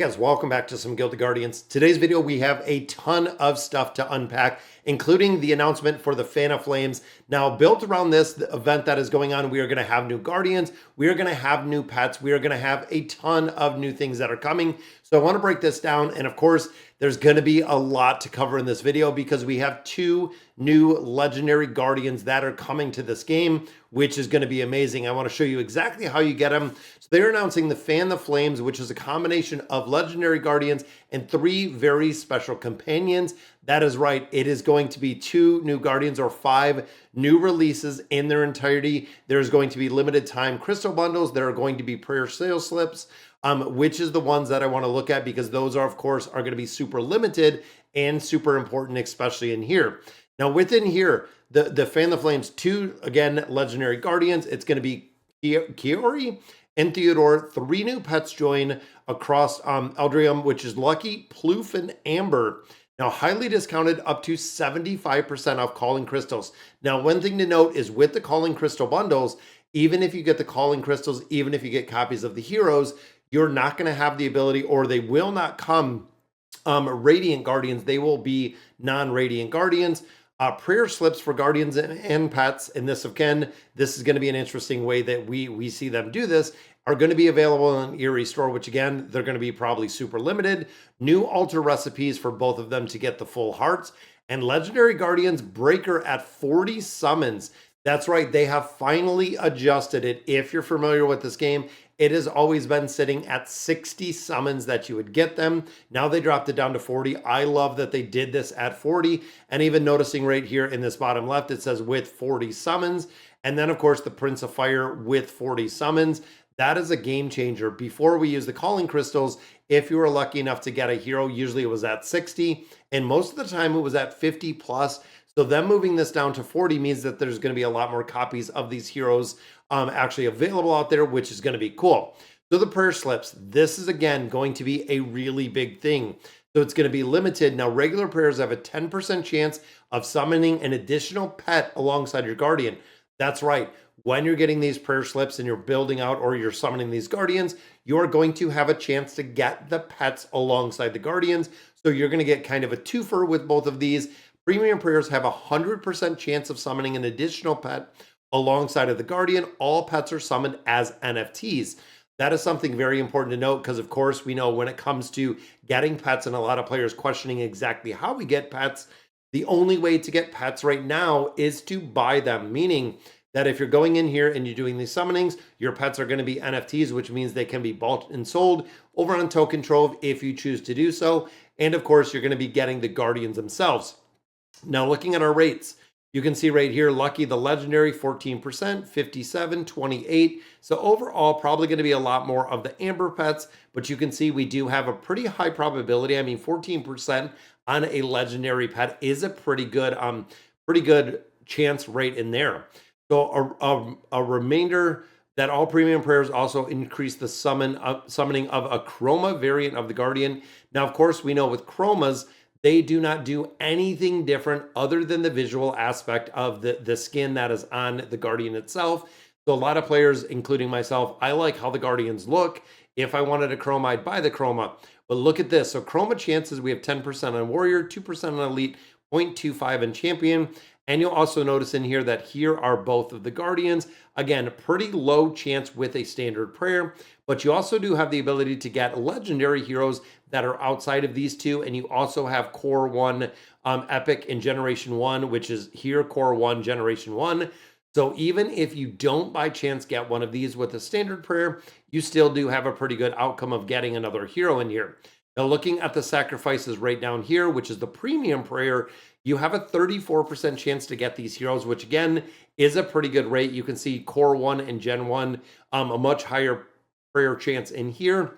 Hey guys, welcome back to some Guilty Guardians. Today's video, we have a ton of stuff to unpack, including the announcement for the Fan of Flames. Now, built around this event that is going on, we are going to have new Guardians, we are going to have new pets, we are going to have a ton of new things that are coming. So I want to break this down, and of course, there's going to be a lot to cover in this video because we have two new legendary Guardians that are coming to this game, which is going to be amazing. I want to show you exactly how you get them. So they're announcing the Fan the Flames, which is a combination of legendary Guardians and 3 very special companions. That is right. It is going to be 2 new Guardians or 5 new releases in their entirety. There's going to be limited time crystal bundles. There are going to be prayer sales slips, which is the ones that I want to look at because those are, of course, are going to be super limited and super important, especially in here. Now, within here, the Fan the Flames 2, again, legendary Guardians. It's going to be Kiori and Theodore. 3 new pets join across Eldrium, which is Lucky, Ploof, and Amber. Now, highly discounted up to 75% off calling crystals. Now, one thing to note is with the calling crystal bundles, even if you get the calling crystals, even if you get copies of the heroes, you're not going to have the ability, or they will not come Radiant Guardians. They will be non-Radiant Guardians. Prayer slips for Guardians and pets, and this again, this is going to be an interesting way that we see them do this, are going to be available in Eerie Store, which again, they're going to be probably super limited. New altar recipes for both of them to get the full hearts, and Legendary Guardians Breaker at 40 summons. That's right, they have finally adjusted it. If you're familiar with this game, it has always been sitting at 60 summons that you would get them. Now they dropped it down to 40. I love that they did this at 40. And even noticing right here in this bottom left, it says with 40 summons. And then, of course, the Prince of Fire with 40 summons. That is a game changer. Before we use the calling crystals, if you were lucky enough to get a hero, usually it was at 60. And most of the time it was at 50 plus. So them moving this down to 40 means that there's going to be a lot more copies of these heroes actually available out there, which is going to be cool. So the prayer slips, this is again going to be a really big thing. So it's going to be limited. Now, regular prayers have a 10% chance of summoning an additional pet alongside your guardian. That's right. When you're getting these prayer slips and you're building out or you're summoning these guardians, you're going to have a chance to get the pets alongside the guardians. So you're going to get kind of a twofer with both of these. Premium prayers have a 100% chance of summoning an additional pet alongside of the guardian. All pets are summoned as NFTs. That is something very important to note because, of course, we know when it comes to getting pets and a lot of players questioning exactly how we get pets, the only way to get pets right now is to buy them, meaning that if you're going in here and you're doing these summonings, your pets are going to be NFTs, which means they can be bought and sold over on Token Trove if you choose to do so. And of course, you're going to be getting the guardians themselves. Now, looking at our rates, you can see right here, Lucky, the legendary, 14%, 57, 28. So overall, probably going to be a lot more of the Amber pets, but you can see we do have a pretty high probability. I mean, 14% on a legendary pet is a pretty good chance rate in there. So a remainder that all premium prayers also increase the summoning of a chroma variant of the Guardian. Now, of course, we know with chromas, they do not do anything different other than the visual aspect of the skin that is on the Guardian itself. So a lot of players, including myself, I like how the Guardians look. If I wanted a chroma, I'd buy the chroma. But look at this. So chroma chances, we have 10% on Warrior, 2% on Elite, 0.25 on Champion. And you'll also notice in here that here are both of the Guardians. Again, pretty low chance with a standard prayer, but you also do have the ability to get legendary heroes that are outside of these two. And you also have Core 1 Epic in Generation 1, which is here, Core 1 Generation 1. So even if you don't by chance get one of these with a standard prayer, you still do have a pretty good outcome of getting another hero in here. Now, looking at the sacrifices right down here, which is the premium prayer, you have a 34% chance to get these heroes, which again is a pretty good rate. You can see Core 1 and Gen 1, a much higher prayer chance in here.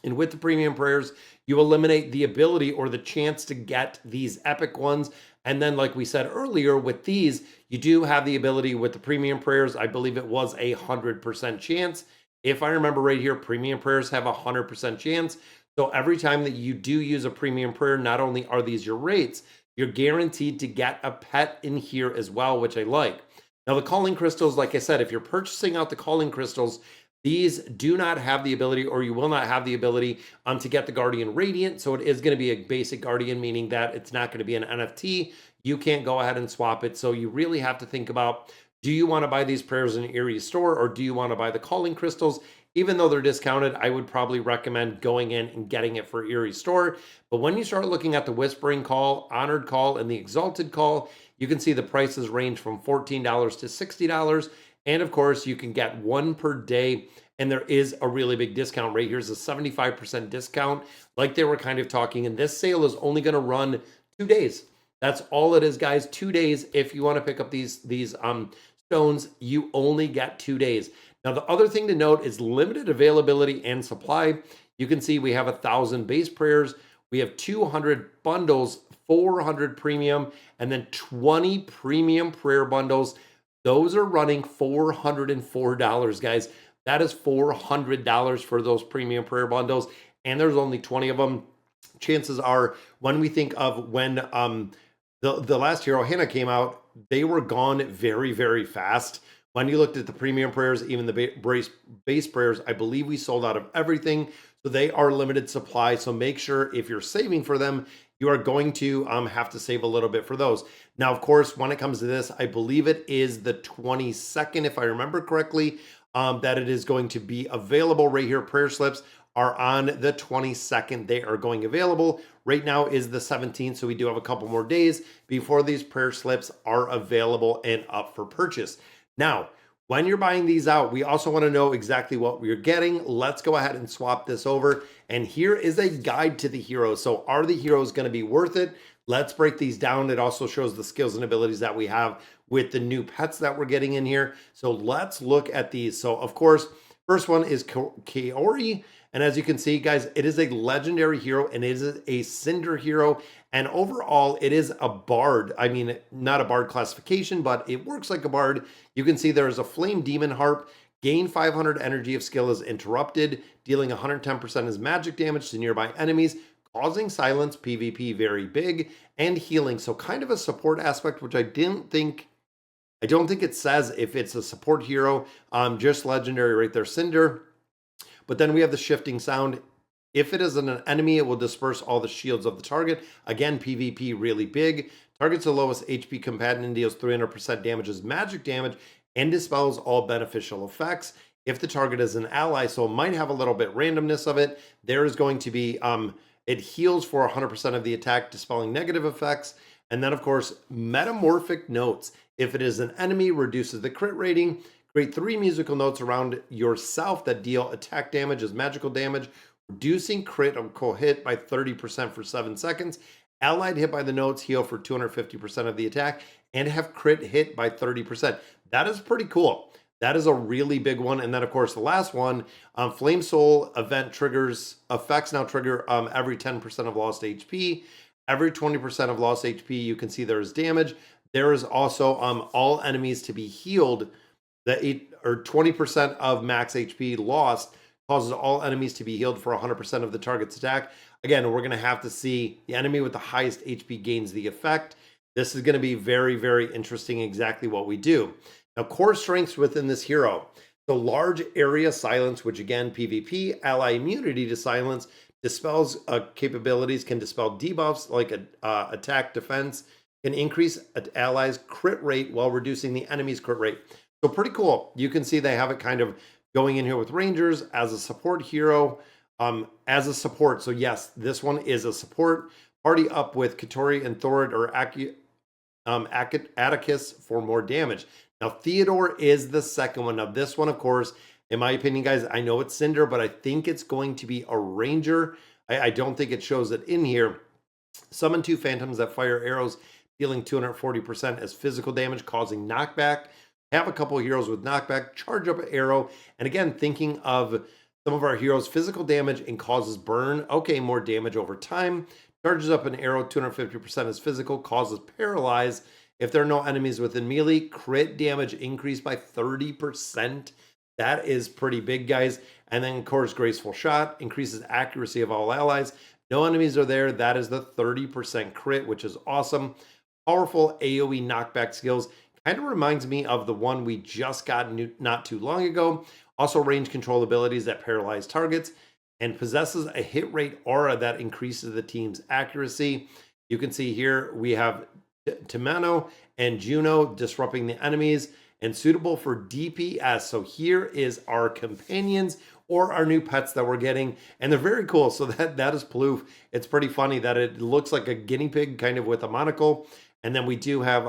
And with the premium prayers, you eliminate the ability or the chance to get these epic ones. And then, like we said earlier, with these, you do have the ability with the premium prayers. I believe it was a 100% chance. If I remember right here, premium prayers have a 100% chance. So every time that you do use a premium prayer, not only are these your rates, you're guaranteed to get a pet in here as well, which I like. Now, the calling crystals, like I said, if you're purchasing out the calling crystals, These do not have the ability, or you will not have the ability to get the Guardian Radiant. So it is going to be a basic Guardian, meaning that it's not going to be an NFT. You can't go ahead and swap it. So you really have to think about, do you want to buy these prayers in Eerie store, or do you want to buy the calling crystals? Even though they're discounted, I would probably recommend going in and getting it for Eerie store. But when you start looking at the Whispering Call, Honored Call, and the Exalted Call, you can see the prices range from $14 to $60. And of course, you can get one per day. And there is a really big discount rate. Here's a 75% discount, like they were kind of talking. And this sale is only going to run 2 days. That's all it is, guys. 2 days. If you want to pick up these stones, you only get 2 days. Now, the other thing to note is limited availability and supply. You can see we have 1,000 base prayers. We have 200 bundles, 400 premium, and then 20 premium prayer bundles. Those are running $404, guys. That is $400 for those premium prayer bundles, and there's only 20 of them. Chances are, when we think of when the last Hero Hannah came out, they were gone very, very fast. When you looked at the premium prayers, even the base prayers, I believe we sold out of everything. So they are limited supply. So make sure if you're saving for them, you are going to have to save a little bit for those. Now, of course, when it comes to this, I believe it is the 22nd, if I remember correctly, that it is going to be available right here. Prayer slips are on the 22nd. They are going available. Right now is the 17th, so we do have a couple more days before these prayer slips are available and up for purchase. Now, when you're buying these out, we also want to know exactly what we're getting. Let's go ahead and swap this over. And here is a guide to the heroes. So are the heroes going to be worth it? Let's break these down. It also shows the skills and abilities that we have with the new pets that we're getting in here. So let's look at these. So of course, first one is Kaori. And as you can see, guys, it is a legendary hero and it is a Cinder hero. And overall, it is a bard. I mean, not a bard classification, but it works like a bard. You can see there is a Flame Demon Harp. Gain 500 energy if skill is interrupted, dealing 110% as magic damage to nearby enemies, causing silence, PvP very big, and healing. So kind of a support aspect, which I don't think it says if it's a support hero. Just legendary right there, Cinder. But then we have the Shifting Sound. If it is an enemy, it will disperse all the shields of the target. Again, PvP really big. Targets the lowest HP combatant and deals 300% damage as magic damage and dispels all beneficial effects. If the target is an ally, so it might have a little bit randomness of it, there is going to be, it heals for 100% of the attack, dispelling negative effects. And then, of course, Metamorphic Notes. If it is an enemy, reduces the crit rating. Create 3 musical notes around yourself that deal attack damage as magical damage, reducing critical hit by 30% for 7 seconds. Allied hit by the notes heal for 250% of the attack and have crit hit by 30%. That is pretty cool. That is a really big one. And then, of course, the last one, Flame Soul event triggers, effects now trigger every 10% of lost HP. Every 20% of lost HP, you can see there is damage. There is also all enemies to be healed. The 20% of max HP lost causes all enemies to be healed for 100% of the target's attack. Again, we're going to have to see the enemy with the highest HP gains the effect. This is going to be very, very interesting exactly what we do. Now, core strengths within this hero. So large area silence, which again, PvP, ally immunity to silence, dispels capabilities, can dispel debuffs like attack defense, can increase allies' crit rate while reducing the enemy's crit rate. So pretty cool. You can see they have it kind of going in here with Rangers as a support hero, as a support. So yes, this one is a support. Party up with Katori and Thorid or Atticus for more damage. Now, Theodore is the second one. Now, this one, of course, in my opinion, guys, I know it's Cinder, but I think it's going to be a Ranger. I don't think it shows it in here. Summon 2 phantoms that fire arrows, dealing 240% as physical damage, causing knockback. Have a couple of heroes with knockback, charge up an arrow. And again, thinking of some of our heroes, physical damage and causes burn. Okay, more damage over time. Charges up an arrow, 250% as physical, causes paralyze. If there are no enemies within melee, crit damage increased by 30%. That is pretty big, guys. And then, of course, Graceful Shot increases accuracy of all allies. No enemies are there. That is the 30% crit, which is awesome. Powerful AoE knockback skills. Kind of reminds me of the one we just got not too long ago. Also range control abilities that paralyze targets, and possesses a hit rate aura that increases the team's accuracy. You can see here we have Timano and Juno disrupting the enemies and suitable for DPS. So here is our companions or our new pets that we're getting, and they're very cool. So that is Ploof. It's pretty funny that it looks like a guinea pig kind of with a monocle. And then we do have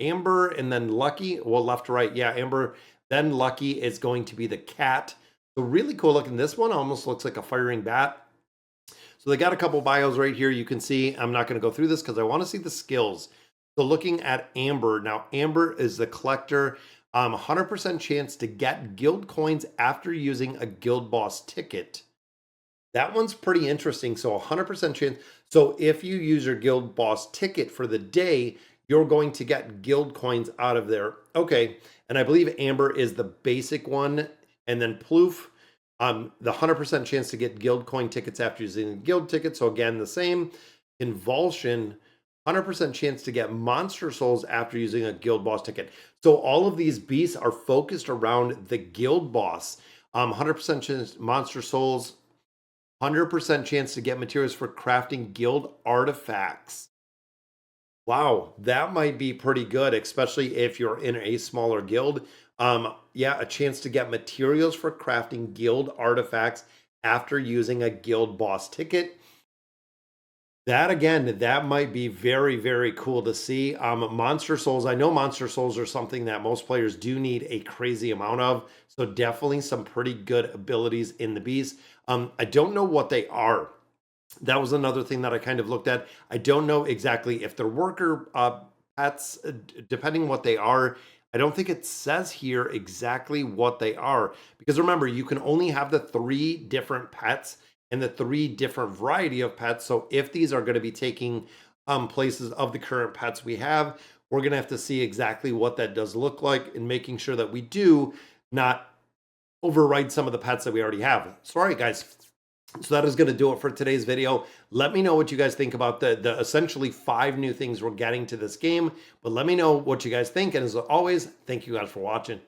Amber and then Lucky. Well, left to right. Yeah, Amber. Then Lucky is going to be the cat. So really cool looking. This one almost looks like a firing bat. So they got a couple bios right here. You can see, I'm not going to go through this because I want to see the skills. So looking at Amber, now Amber is the collector. 100% chance to get guild coins after using a guild boss ticket. That one's pretty interesting. So 100% chance. So if you use your guild boss ticket for the day, you're going to get guild coins out of there. Okay. And I believe Amber is the basic one. And then Ploof, the 100% chance to get guild coin tickets after using a guild ticket. So again, the same. Convulsion, 100% chance to get monster souls after using a guild boss ticket. So all of these beasts are focused around the guild boss. 100% chance monster souls, 100% chance to get materials for crafting guild artifacts. Wow, that might be pretty good, especially if you're in a smaller guild. Yeah, a chance to get materials for crafting guild artifacts after using a guild boss ticket. That again, that might be very, very cool to see. Monster souls, I know monster souls are something that most players do need a crazy amount of. So definitely some pretty good abilities in the beast. I don't know what they are. That was another thing that I kind of looked at. I don't know exactly if they're worker pets, depending what they are. I don't think it says here exactly what they are, because remember, you can only have the 3 different pets and the 3 different variety of pets. So if these are going to be taking places of the current pets we have, we're going to have to see exactly what that does look like and making sure that we do not override some of the pets that we already have. So, all right, guys. So that is going to do it for today's video. Let me know what you guys think about the essentially 5 new things we're getting to this game. But let me know what you guys think. And as always, thank you guys for watching.